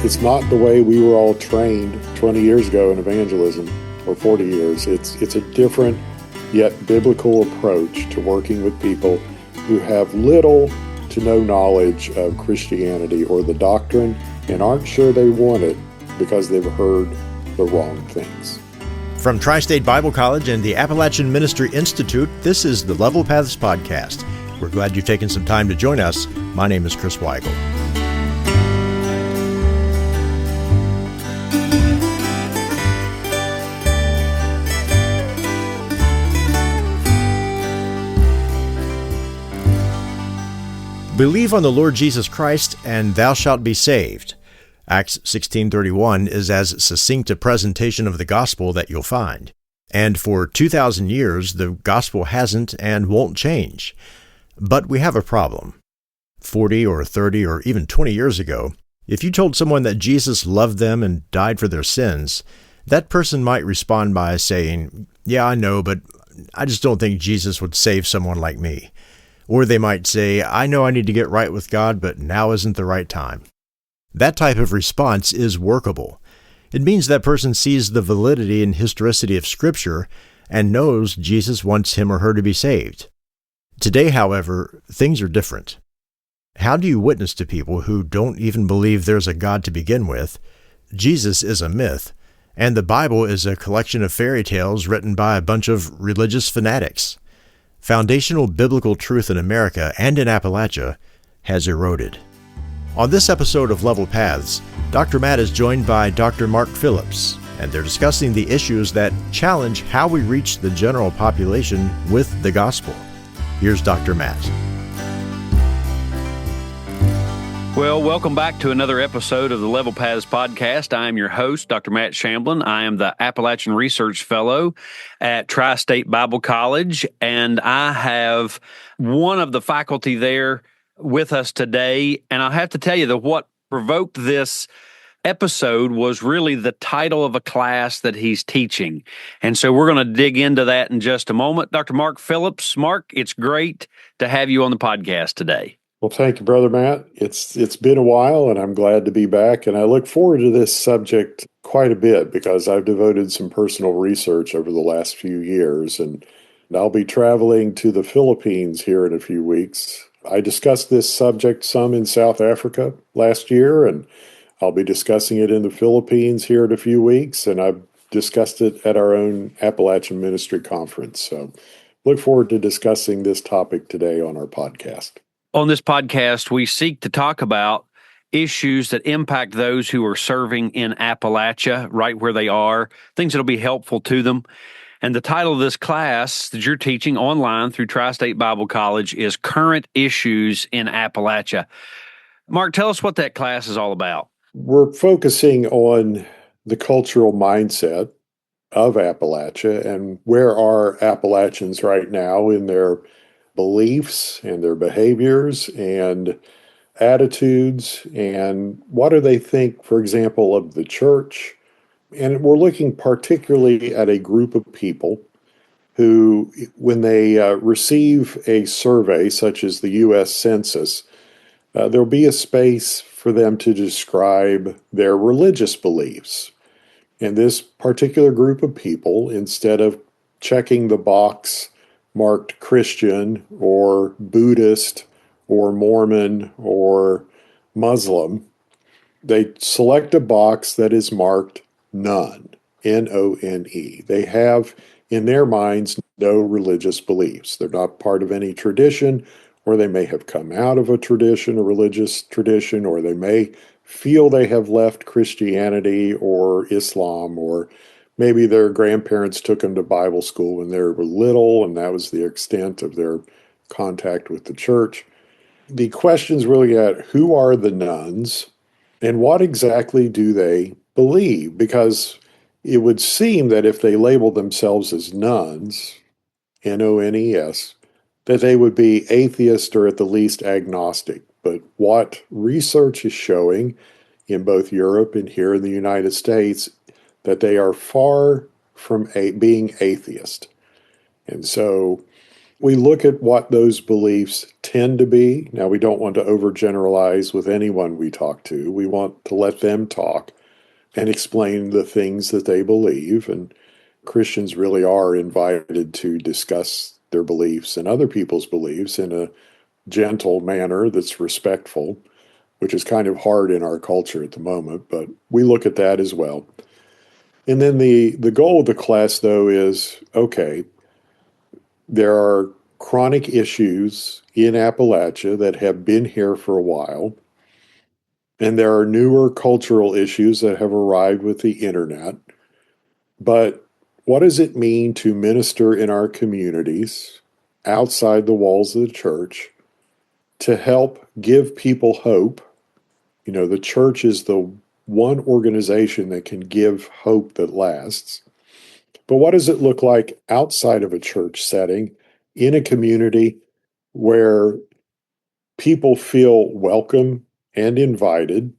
It's not the way we were all trained 20 years ago in evangelism, or 40 years. It's a different yet biblical approach to working with people who have little to no knowledge of Christianity or the doctrine and aren't sure they want it because they've heard the wrong things. From Tri-State Bible College and the Appalachian Ministry Institute, this is the Level Paths Podcast. We're glad you've taken some time to join us. My name is Chris Weigel. Believe on the Lord Jesus Christ, and thou shalt be saved. Acts 16:31 is as succinct a presentation of the gospel that you'll find. And for 2,000 years, the gospel hasn't and won't change. But we have a problem. 40 or 30 or even 20 years ago, if you told someone that Jesus loved them and died for their sins, that person might respond by saying, "Yeah, I know, but I just don't think Jesus would save someone like me." Or they might say, "I know I need to get right with God, but now isn't the right time." That type of response is workable. It means that person sees the validity and historicity of Scripture and knows Jesus wants him or her to be saved. Today, however, things are different. How do you witness to people who don't even believe there's a God to begin with? Jesus is a myth, and the Bible is a collection of fairy tales written by a bunch of religious fanatics. Foundational biblical truth in America and in Appalachia has eroded. On this episode of Level Paths, Dr. Matt is joined by Dr. Mark Phillips, and they're discussing the issues that challenge how we reach the general population with the gospel. Here's Dr. Matt. Well, welcome back to another episode of the Level Paths Podcast. I am your host, Dr. Matt Shamblin. I am the Appalachian Research Fellow at Tri-State Bible College, and I have one of the faculty there with us today. And I have to tell you that what provoked this episode was really the title of a class that he's teaching. And so we're going to dig into that in just a moment. Dr. Mark Phillips. Mark, it's great to have you on the podcast today. Well, thank you, Brother Matt. It's been a while, and I'm glad to be back. And I look forward to this subject quite a bit because I've devoted some personal research over the last few years. And I'll be traveling to the Philippines here in a few weeks. I discussed this subject some in South Africa last year, and I'll be discussing it in the Philippines here in a few weeks. And I've discussed it at our own Appalachian Ministry Conference. So look forward to discussing this topic today on our podcast. On this podcast, we seek to talk about issues that impact those who are serving in Appalachia, right where they are, things that will be helpful to them. And the title of this class that you're teaching online through Tri-State Bible College is Current Issues in Appalachia. Mark, tell us what that class is all about. We're focusing on the cultural mindset of Appalachia and where are Appalachians right now in their beliefs and their behaviors and attitudes, and what do they think, for example, of the church. And we're looking particularly at a group of people who, when they receive a survey such as the U.S. Census, there'll be a space for them to describe their religious beliefs. And this particular group of people, instead of checking the box marked Christian or Buddhist or Mormon or Muslim, they select a box that is marked none, N-O-N-E. They have in their minds no religious beliefs. They're not part of any tradition, or they may have come out of a tradition, a religious tradition, or they may feel they have left Christianity or Islam, or maybe their grandparents took them to Bible school when they were little, and that was the extent of their contact with the church. The questions really at who are the nones and what exactly do they believe? Because it would seem that if they label themselves as nones, N-O-N-E-S, that they would be atheist or at the least agnostic. But what research is showing in both Europe and here in the United States that they are far from being atheist. And so we look at what those beliefs tend to be. Now, we don't want to overgeneralize with anyone we talk to. We want to let them talk and explain the things that they believe. And Christians really are invited to discuss their beliefs and other people's beliefs in a gentle manner that's respectful, which is kind of hard in our culture at the moment, but we look at that as well. And then the goal of the class, though, is okay, there are chronic issues in Appalachia that have been here for a while, and there are newer cultural issues that have arrived with the internet. But what does it mean to minister in our communities outside the walls of the church to help give people hope? You know, the church is the one organization that can give hope that lasts. But what does it look like outside of a church setting in a community where people feel welcome and invited?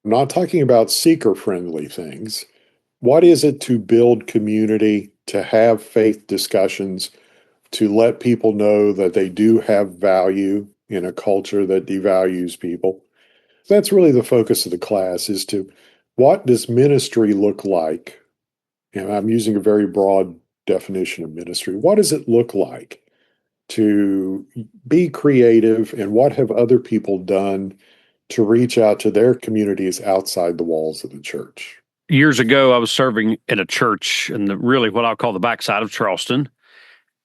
I'm not talking about seeker friendly things. What is it to build community, to have faith discussions, to let people know that they do have value in a culture that devalues people? That's really the focus of the class, is to what does ministry look like? And I'm using a very broad definition of ministry. What does it look like to be creative, and what have other people done to reach out to their communities outside the walls of the church? Years ago, I was serving at a church in really what I'll call the backside of Charleston.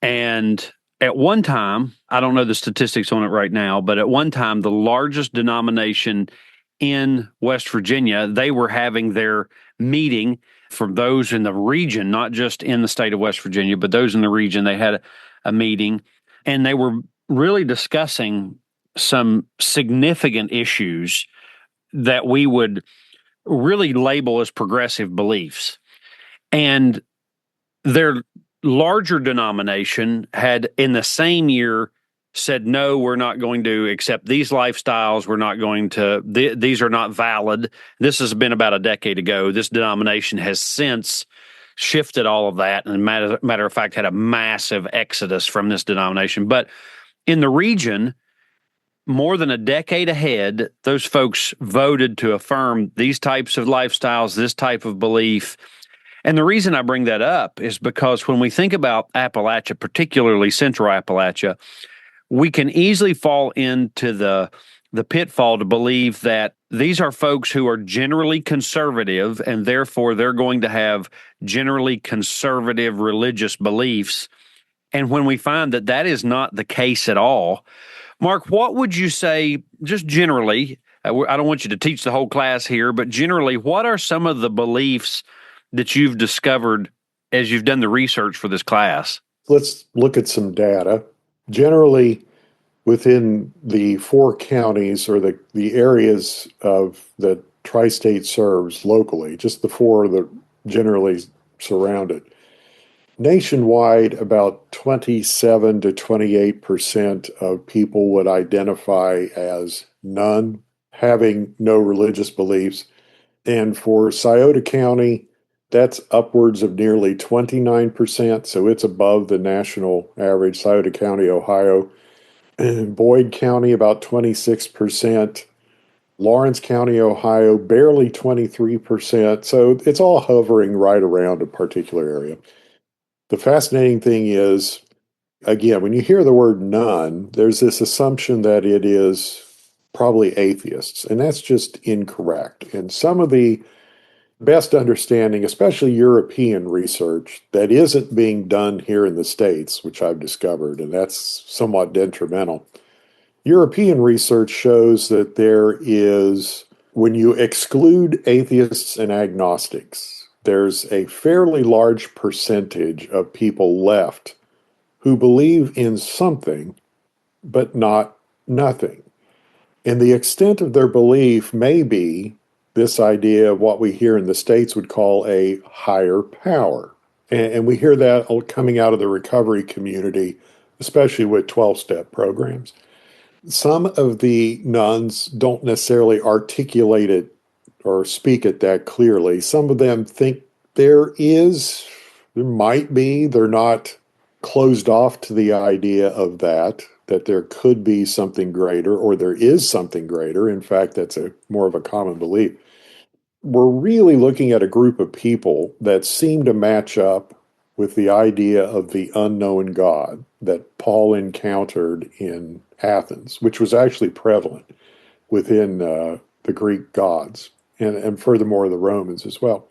And at one time, I don't know the statistics on it right now, but at one time, the largest denomination in West Virginia, they were having their meeting for those in the region, not just in the state of West Virginia, but those in the region. They had a meeting, and they were really discussing some significant issues that we would really label as progressive beliefs. And their larger denomination had in the same year said, no, we're not going to accept these lifestyles. We're not going to, these are not valid. This has been about a decade ago. This denomination has since shifted all of that, and matter of fact, had a massive exodus from this denomination. But in the region, more than a decade ahead, those folks voted to affirm these types of lifestyles, this type of belief. And the reason I bring that up is because when we think about Appalachia, particularly Central Appalachia, we can easily fall into the pitfall to believe that these are folks who are generally conservative, and therefore they're going to have generally conservative religious beliefs. And when we find that that is not the case at all, Mark, what would you say, just generally? I don't want you to teach the whole class here, but generally, what are some of the beliefs that you've discovered as you've done the research for this class? Let's look at some data. Generally, within the four counties or the areas of that Tri-State serves locally, just the four that generally surround it, nationwide, about 27 to 28% of people would identify as none, having no religious beliefs. And for Scioto County, that's upwards of nearly 29%, so it's above the national average. Scioto County, Ohio. And Boyd County, about 26%. Lawrence County, Ohio, barely 23%. So it's all hovering right around a particular area. The fascinating thing is, again, when you hear the word none, there's this assumption that it is probably atheists, and that's just incorrect. And some of the best understanding, especially European research, that isn't being done here in the States, which I've discovered, and that's somewhat detrimental. European research shows that there is, when you exclude atheists and agnostics, there's a fairly large percentage of people left who believe in something, but not nothing. And the extent of their belief may be this idea of what we here in the States would call a higher power. And we hear that coming out of the recovery community, especially with 12-step programs. Some of the nuns don't necessarily articulate it or speak it that clearly. Some of them think there might be, they're not closed off to the idea of that there could be something greater or there is something greater. In fact, that's a more of a common belief. We're really looking at a group of people that seem to match up with the idea of the unknown God that Paul encountered in Athens, which was actually prevalent within the Greek gods and furthermore the Romans as well.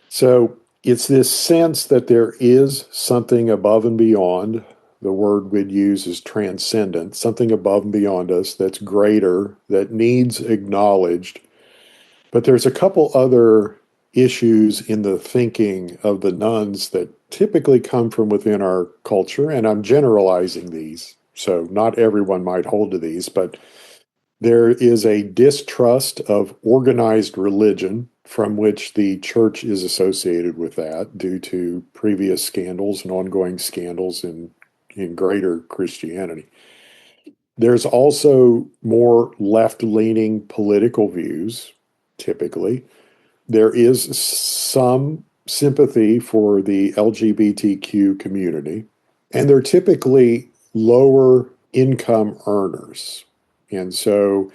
So it's this sense that there is something above and beyond. The word we'd use is transcendent, something above and beyond us that's greater, that needs acknowledged. But there's a couple other issues in the thinking of the nuns that typically come from within our culture, and I'm generalizing these, so not everyone might hold to these, but there is a distrust of organized religion from which the church is associated with that due to previous scandals and ongoing scandals in greater Christianity. There's also more left-leaning political views, typically. There is some sympathy for the LGBTQ community, and they're typically lower income earners. And so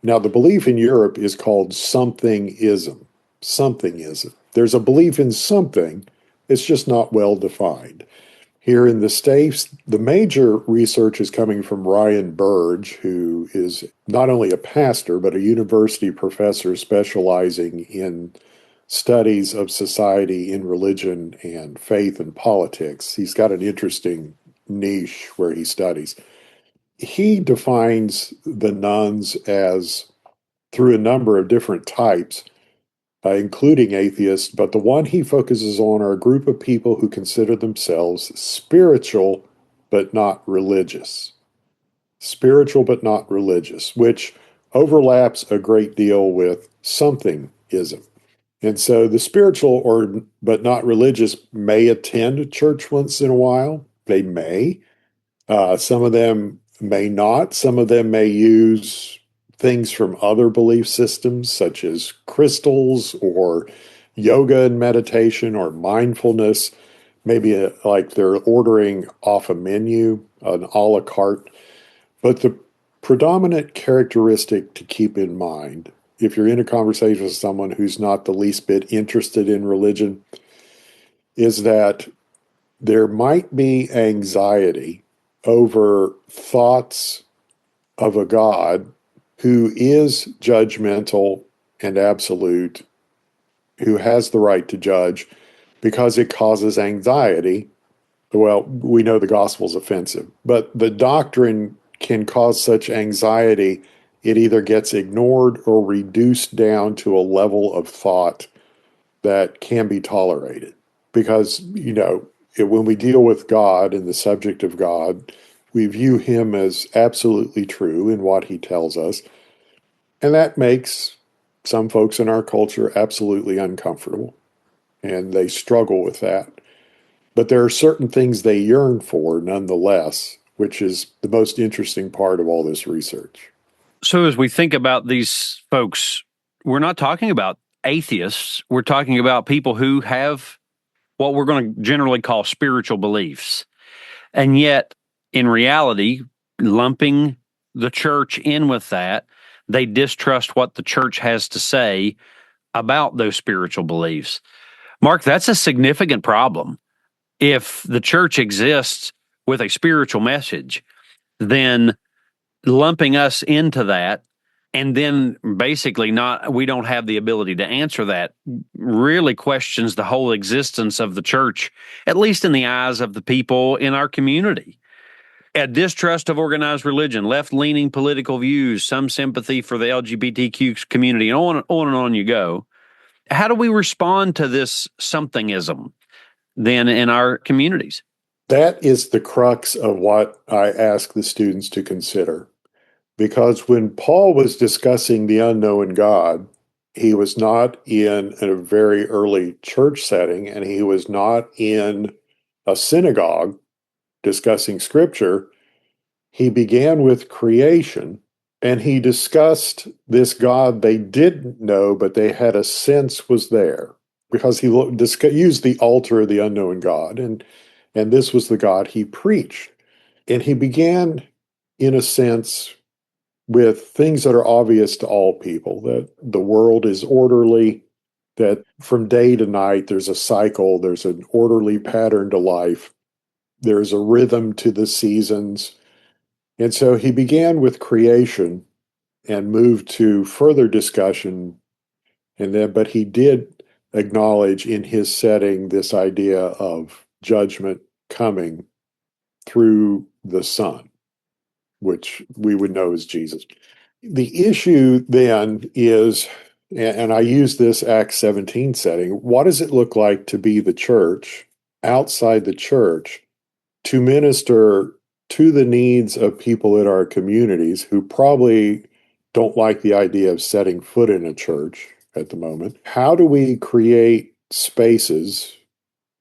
now the belief in Europe is called somethingism. Somethingism. There's a belief in something, it's just not well defined. Here in the States, the major research is coming from Ryan Burge, who is not only a pastor, but a university professor specializing in studies of society in religion and faith and politics. He's got an interesting niche where he studies. He defines the nuns as, through a number of different types, including atheists, but the one he focuses on are a group of people who consider themselves spiritual but not religious. Spiritual but not religious, which overlaps a great deal with somethingism. And so the spiritual or but not religious may attend church once in a while. They may. Some of them may not. Some of them may use things from other belief systems, such as crystals or yoga and meditation or mindfulness. Maybe like they're ordering off a menu, an a la carte. But the predominant characteristic to keep in mind, if you're in a conversation with someone who's not the least bit interested in religion, is that there might be anxiety over thoughts of a God who is judgmental and absolute, who has the right to judge, because it causes anxiety. Well, we know the gospel's offensive, but the doctrine can cause such anxiety, it either gets ignored or reduced down to a level of thought that can be tolerated. Because, when we deal with God and the subject of God, we view him as absolutely true in what he tells us. And that makes some folks in our culture absolutely uncomfortable, and they struggle with that. But there are certain things they yearn for nonetheless, which is the most interesting part of all this research. So as we think about these folks, we're not talking about atheists. We're talking about people who have what we're going to generally call spiritual beliefs. And yet, in reality, lumping the church in with that, they distrust what the church has to say about those spiritual beliefs. Mark, that's a significant problem. If the church exists with a spiritual message, then lumping us into that and then basically we don't have the ability to answer that really questions the whole existence of the church, at least in the eyes of the people in our community. A distrust of organized religion, left-leaning political views, some sympathy for the LGBTQ community, and on and on you go. How do we respond to this somethingism then in our communities? That is the crux of what I ask the students to consider. Because when Paul was discussing the unknown God, he was not in a very early church setting, and he was not in a synagogue discussing scripture. He began with creation, and he discussed this God they didn't know, but they had a sense was there, because he used the altar of the unknown God. And And this was the God he preached. And he began, in a sense, with things that are obvious to all people, that the world is orderly, that from day to night there's a cycle, there's an orderly pattern to life, there's a rhythm to the seasons. And so he began with creation and moved to further discussion. But he did acknowledge in his setting this idea of judgment coming through the Son, which we would know as Jesus. The issue then is, and I use this Acts 17 setting, what does it look like to be the church outside the church to minister to the needs of people in our communities who probably don't like the idea of setting foot in a church at the moment? How do we create spaces,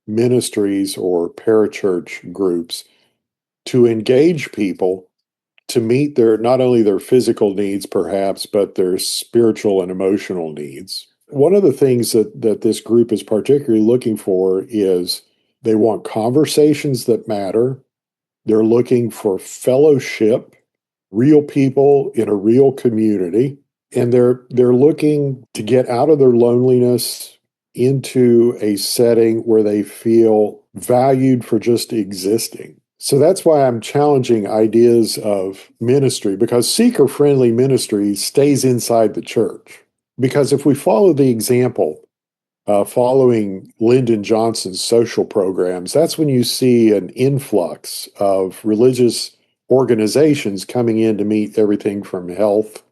ministries, or parachurch groups to engage people to meet their not only their physical needs perhaps, but their spiritual and emotional needs? One of the things that this group is particularly looking for is they want conversations that matter. They're looking for fellowship, real people in a real community, and they're looking to get out of their loneliness into a setting where they feel valued for just existing. So that's why I'm challenging ideas of ministry, because seeker-friendly ministry stays inside the church. Because if we follow the example, following Lyndon Johnson's social programs, that's when you see an influx of religious organizations coming in to meet everything from health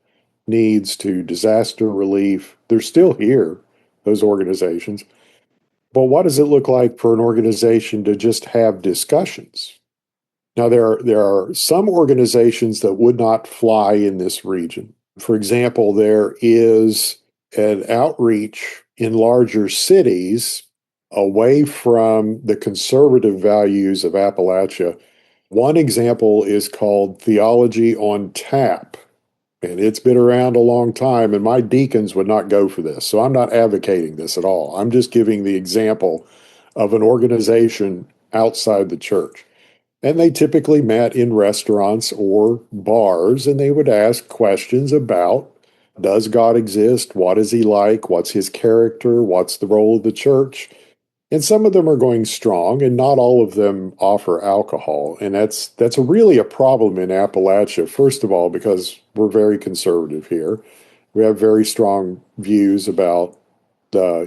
needs to disaster relief. They're still here, those organizations. But what does it look like for an organization to just have discussions? Now, there are some organizations that would not fly in this region. For example, there is an outreach in larger cities away from the conservative values of Appalachia. One example is called Theology on Tap, and it's been around a long time, and my deacons would not go for this. So I'm not advocating this at all. I'm just giving the example of an organization outside the church. And they typically met in restaurants or bars, and they would ask questions about, does God exist? What is he like? What's his character? What's the role of the church? And some of them are going strong, and not all of them offer alcohol. And that's really a problem in Appalachia, first of all, because we're very conservative here. We have very strong views about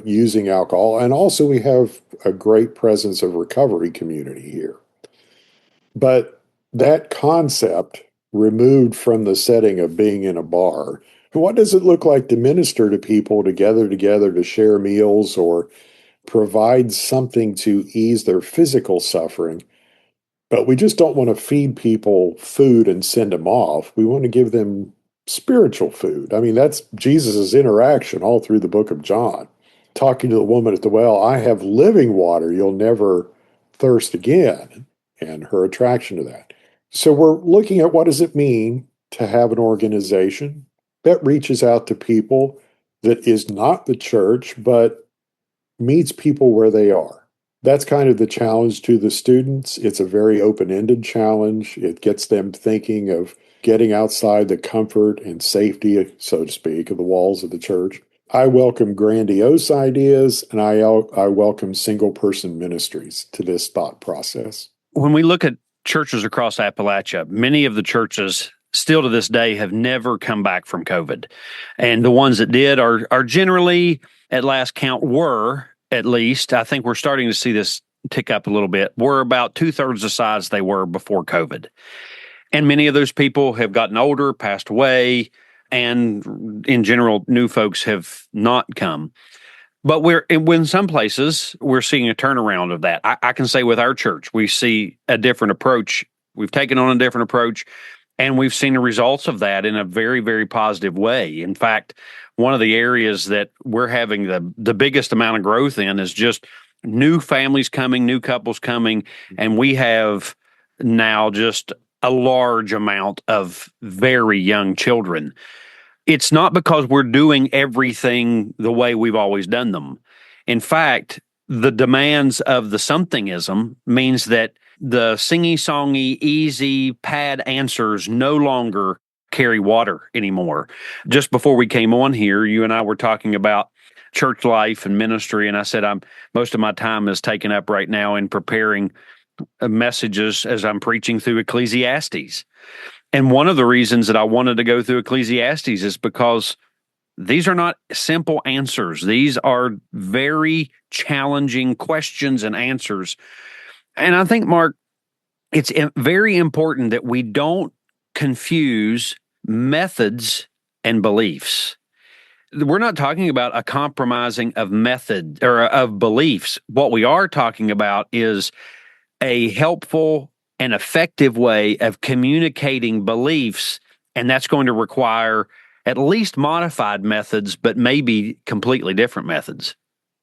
using alcohol, and also we have a great presence of recovery community here. But that concept removed from the setting of being in a bar, what does it look like to minister to people, to gather together to share meals or provide something to ease their physical suffering? But we just don't want to feed people food and send them off. We want to give them spiritual food. I mean, that's Jesus's interaction all through the book of John. Talking to the woman at the well, I have living water, you'll never thirst again, and her attraction to that. So we're looking at what does it mean to have an organization that reaches out to people, that is not the church, but meets people where they are. That's kind of the challenge to the students. It's a very open-ended challenge. It gets them thinking of getting outside the comfort and safety, so to speak, of the walls of the church. I welcome grandiose ideas, and I welcome single-person ministries to this thought process. When we look at churches across Appalachia, many of the churches still to this day have never come back from COVID. And the ones that did are generally, at last count, at least, I think we're starting to see this tick up a little bit, were about 2/3 the size they were before COVID. And many of those people have gotten older, passed away, and in general, new folks have not come. But in some places, we're seeing a turnaround of that. I can say with our church, we see a different approach. We've taken on a different approach, and we've seen the results of that in a very, very positive way. In fact, one of the areas that we're having the biggest amount of growth in is just new families coming, new couples coming, and we have now just a large amount of very young children. It's not because we're doing everything the way we've always done them. In fact, the demands of the somethingism means that the singy-songy, easy pad answers no longer carry water anymore. Just before we came on here, you and I were talking about church life and ministry, and I said most of my time is taken up right now in preparing messages as I'm preaching through Ecclesiastes. And one of the reasons that I wanted to go through Ecclesiastes is because these are not simple answers. These are very challenging questions and answers. And I think, Mark, it's very important that we don't confuse methods and beliefs. We're not talking about a compromising of method or of beliefs. What we are talking about is a helpful and effective way of communicating beliefs, and that's going to require at least modified methods, but maybe completely different methods.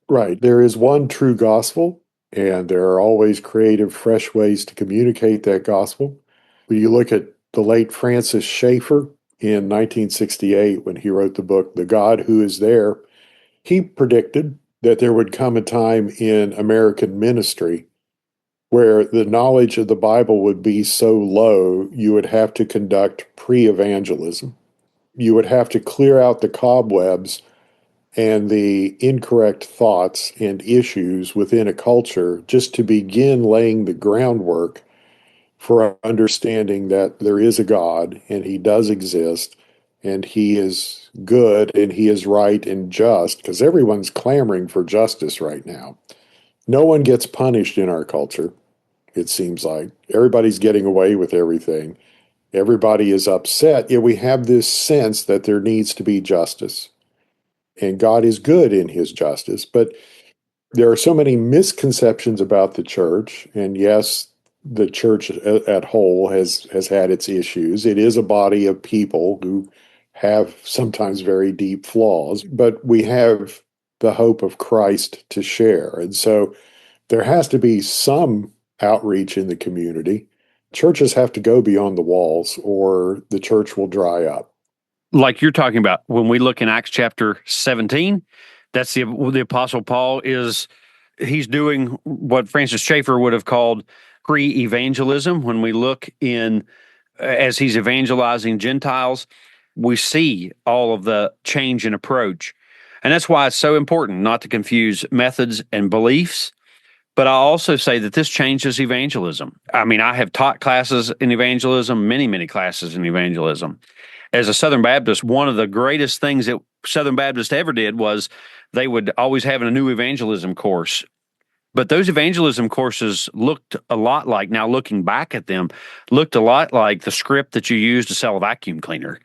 Right. There is one true gospel, and there are always creative, fresh ways to communicate that gospel. When you look at the late Francis Schaeffer in 1968, when he wrote the book, The God Who Is There, he predicted that there would come a time in American ministry where the knowledge of the Bible would be so low, you would have to conduct pre-evangelism. You would have to clear out the cobwebs and the incorrect thoughts and issues within a culture just to begin laying the groundwork for understanding that there is a God and he does exist and he is good and he is right and just, because everyone's clamoring for justice right now. No one gets punished in our culture, it seems like. Everybody's getting away with everything. Everybody is upset, yet we have this sense that there needs to be justice. And God is good in his justice, but there are so many misconceptions about the church. And yes, the church at whole has had its issues. It is a body of people who have sometimes very deep flaws, but we have the hope of Christ to share. And so there has to be some outreach in the community. Churches have to go beyond the walls, or the church will dry up. Like you're talking about, when we look in Acts chapter 17, that's the Apostle Paul he's doing what Francis Schaeffer would have called pre-evangelism. When we look as he's evangelizing Gentiles, we see all of the change in approach. And that's why it's so important not to confuse methods and beliefs. But I also say that this changes evangelism. I mean, I have taught classes in evangelism, many, many classes in evangelism. As a Southern Baptist, one of the greatest things that Southern Baptists ever did was they would always have a new evangelism course. But those evangelism courses looked a lot like, now looking back at them, looked a lot like the script that you use to sell a vacuum cleaner.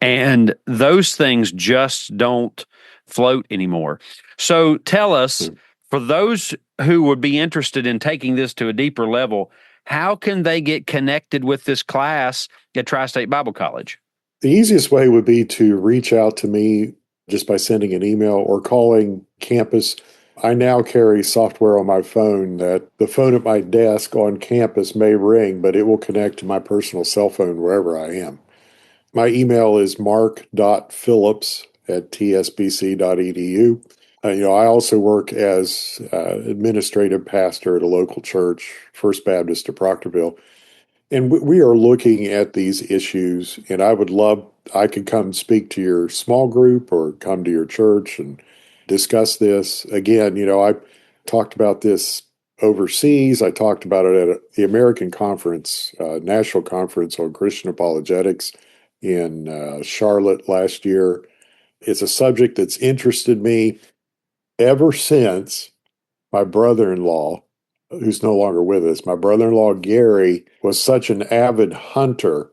And those things just don't float anymore. So tell us, for those who would be interested in taking this to a deeper level, how can they get connected with this class at Tri-State Bible College? The easiest way would be to reach out to me just by sending an email or calling campus. I now carry software on my phone that the phone at my desk on campus may ring, but it will connect to my personal cell phone wherever I am. My email is mark.phillips@tsbc.edu. I also work as administrative pastor at a local church, First Baptist of Proctorville. And we are looking at these issues, and I could come speak to your small group or come to your church and discuss this. Again, I talked about this overseas. I talked about it at the American Conference, National Conference on Christian Apologetics in Charlotte last year. It's a subject that's interested me ever since my brother-in-law, who's no longer with us, my brother-in-law Gary was such an avid hunter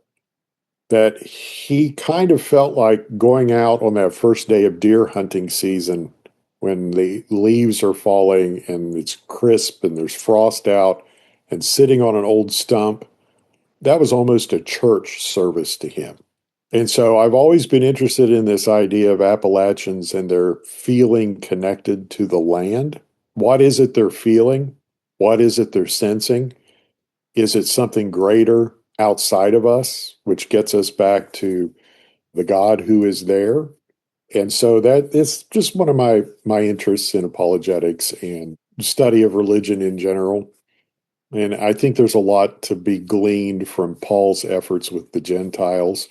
that he kind of felt like going out on that first day of deer hunting season when the leaves are falling and it's crisp and there's frost out and sitting on an old stump. That was almost a church service to him. And so I've always been interested in this idea of Appalachians and their feeling connected to the land. What is it they're feeling? What is it they're sensing? Is it something greater outside of us, which gets us back to the God who is there? And so that is just one of my interests in apologetics and study of religion in general. And I think there's a lot to be gleaned from Paul's efforts with the Gentiles.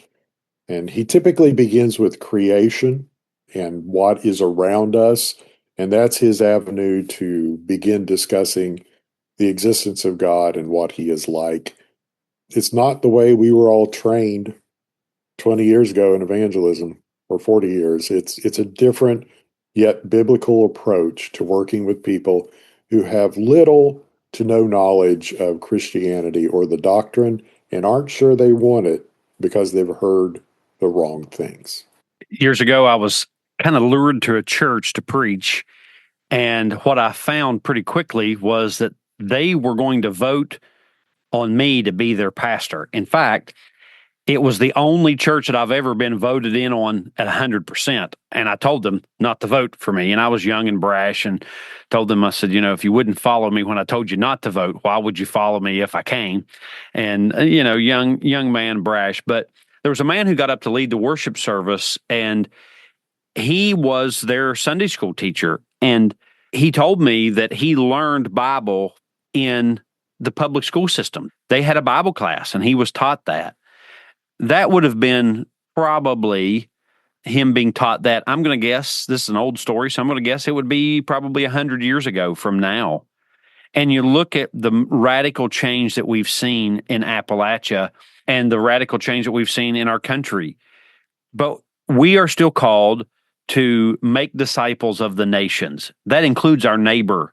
And he typically begins with creation and what is around us. And that's his avenue to begin discussing the existence of God and what he is like. It's not the way we were all trained 20 years ago in evangelism or 40 years. It's a different yet biblical approach to working with people who have little to no knowledge of Christianity or the doctrine and aren't sure they want it because they've heard the wrong things. Years ago, I was kind of lured to a church to preach. And what I found pretty quickly was that they were going to vote on me to be their pastor. In fact, it was the only church that I've ever been voted in on at 100%. And I told them not to vote for me. And I was young and brash and told them, I said, if you wouldn't follow me when I told you not to vote, why would you follow me if I came? And, young man, brash. But there was a man who got up to lead the worship service, and he was their Sunday school teacher. And he told me that he learned Bible in the public school system. They had a Bible class, and he was taught that. That would have been probably him being taught that. I'm going to guess, this is an old story, so I'm going to guess it would be probably 100 years ago from now. And you look at the radical change that we've seen in Appalachia and the radical change that we've seen in our country. But we are still called to make disciples of the nations. That includes our neighbor,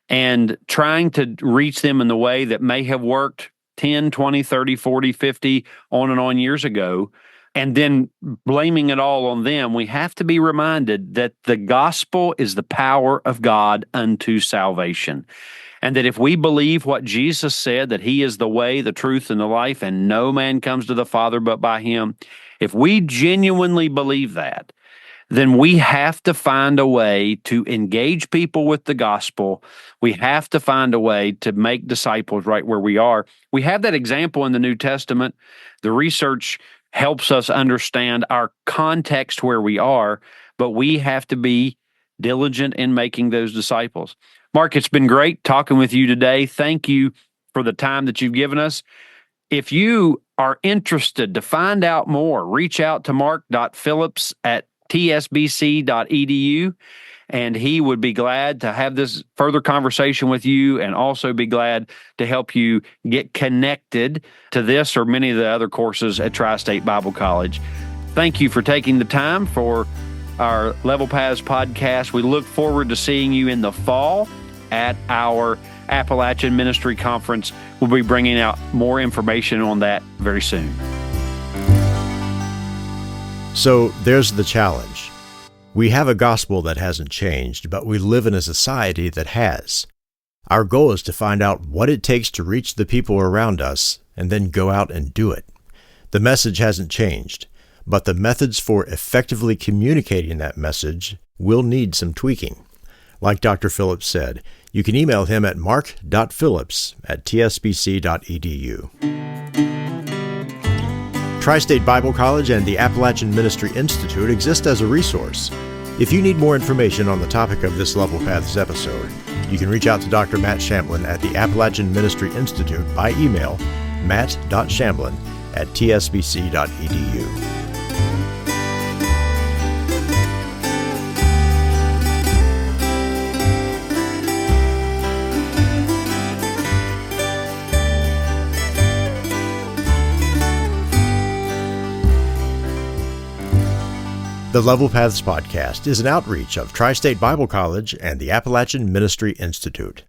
and trying to reach them in the way that may have worked 10, 20, 30, 40, 50, on and on years ago, and then blaming it all on them. We have to be reminded that the gospel is the power of God unto salvation. And that if we believe what Jesus said, that he is the way, the truth, and the life, and no man comes to the Father but by him, if we genuinely believe that, then we have to find a way to engage people with the gospel. We have to find a way to make disciples right where we are. We have that example in the New Testament. The research helps us understand our context where we are, but we have to be diligent in making those disciples. Mark, it's been great talking with you today. Thank you for the time that you've given us. If you are interested to find out more, reach out to mark.phillips at tsbc.edu, and he would be glad to have this further conversation with you, and also be glad to help you get connected to this or many of the other courses at Tri-State Bible College. Thank you for taking the time for our Level Paths podcast. We look forward to seeing you in the fall at our Appalachian Ministry Conference. We'll be bringing out more information on that very soon. So there's the challenge. We have a gospel that hasn't changed, but we live in a society that has. Our goal is to find out what it takes to reach the people around us and then go out and do it. The message hasn't changed, but the methods for effectively communicating that message will need some tweaking. Like Dr. Phillips said, you can email him at mark.phillips@tsbc.edu. Tri-State Bible College and the Appalachian Ministry Institute exist as a resource. If you need more information on the topic of this Level Paths episode, you can reach out to Dr. Matt Shamblin at the Appalachian Ministry Institute by email, matt.shamblin@tsbc.edu. The Level Paths podcast is an outreach of Tri-State Bible College and the Appalachian Ministry Institute.